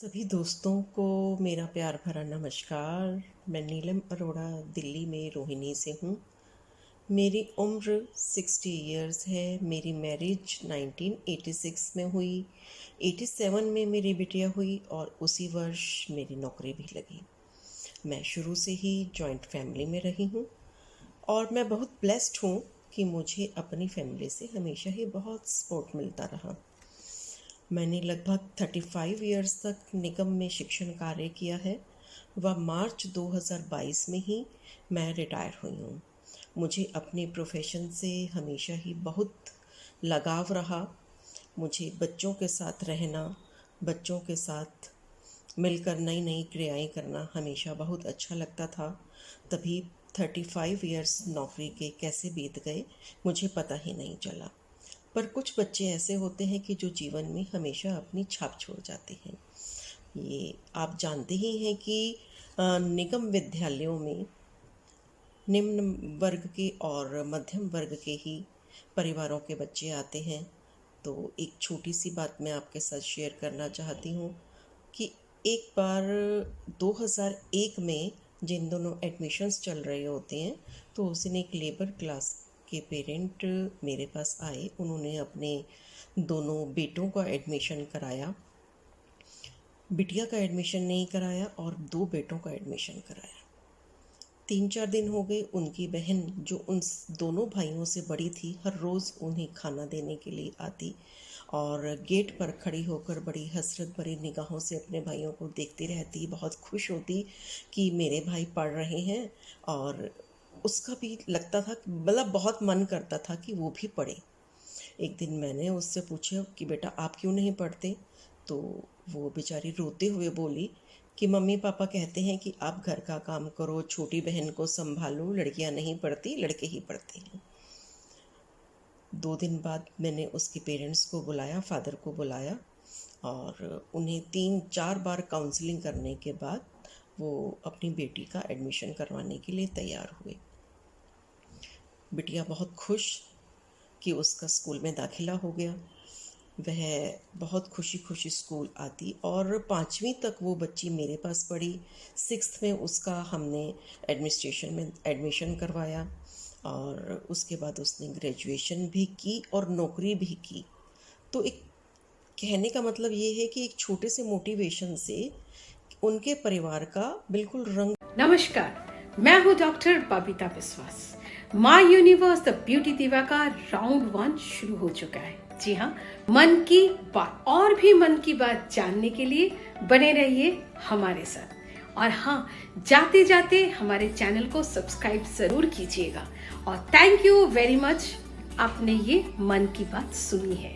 सभी दोस्तों को मेरा प्यार भरा नमस्कार। मैं नीलम अरोड़ा दिल्ली में रोहिणी से हूँ। मेरी उम्र 60 इयर्स है। मेरी मैरिज 1986 में हुई। 87 में मेरी बिटिया हुई और उसी वर्ष मेरी नौकरी भी लगी। मैं शुरू से ही जॉइंट फैमिली में रही हूँ और मैं बहुत ब्लेस्ड हूँ कि मुझे अपनी फैमिली से हमेशा ही बहुत सपोर्ट मिलता रहा। मैंने लगभग 35 इयर्स तक निगम में शिक्षण कार्य किया है व मार्च 2022 में ही मैं रिटायर हुई हूँ। मुझे अपने प्रोफेशन से हमेशा ही बहुत लगाव रहा। मुझे बच्चों के साथ रहना, बच्चों के साथ मिलकर नई नई क्रियाएं करना हमेशा बहुत अच्छा लगता था। तभी 35 इयर्स नौकरी के कैसे बीत गए मुझे पता ही नहीं चला। पर कुछ बच्चे ऐसे होते हैं कि जो जीवन में हमेशा अपनी छाप छोड़ जाते हैं। ये आप जानते ही हैं कि निगम विद्यालयों में निम्न वर्ग के और मध्यम वर्ग के ही परिवारों के बच्चे आते हैं। तो एक छोटी सी बात मैं आपके साथ शेयर करना चाहती हूँ कि एक बार 2001 में जिन दोनों एडमिशन्स चल रहे होते हैं, तो उस दिन एक लेबर क्लास के पेरेंट मेरे पास आए। उन्होंने अपने दोनों बेटों का एडमिशन कराया, बिटिया का एडमिशन नहीं कराया और दो बेटों का एडमिशन कराया। 3-4 दिन हो गए। उनकी बहन जो उन दोनों भाइयों से बड़ी थी, हर रोज़ उन्हें खाना देने के लिए आती और गेट पर खड़ी होकर बड़ी हसरत भरी निगाहों से अपने भाइयों को देखती रहती। बहुत खुश होती कि मेरे भाई पढ़ रहे हैं और उसका भी लगता था, मतलब बहुत मन करता था कि वो भी पढ़े। एक दिन मैंने उससे पूछा कि बेटा आप क्यों नहीं पढ़ते? तो वो बेचारी रोते हुए बोली कि मम्मी पापा कहते हैं कि आप घर का काम करो, छोटी बहन को संभालो, लड़कियां नहीं पढ़ती, लड़के ही पढ़ते हैं। 2 दिन बाद मैंने उसके पेरेंट्स को बुलाया, फादर को बुलाया और उन्हें 3-4 बार काउंसलिंग करने के बाद वो अपनी बेटी का एडमिशन करवाने के लिए तैयार हुए। बिटिया बहुत खुश कि उसका स्कूल में दाखिला हो गया। वह बहुत खुशी खुशी स्कूल आती और 5वीं तक वो बच्ची मेरे पास पढ़ी। 6th में उसका हमने एडमिनिस्ट्रेशन में एडमिशन करवाया और उसके बाद उसने ग्रेजुएशन भी की और नौकरी भी की। तो एक कहने का मतलब ये है कि एक छोटे से मोटिवेशन से उनके परिवार का बिल्कुल रंग। नमस्कार, मैं हूँ doctor Babita Biswas. My universe the beauty दिवा का राउंड 1 शुरू हो चुका है। जी हाँ, मन की बात और भी मन की बात जानने के लिए बने रहिए हमारे साथ। और हाँ, जाते जाते हमारे चैनल को सब्सक्राइब जरूर कीजिएगा। और थैंक यू वेरी मच, आपने ये मन की बात सुनी है।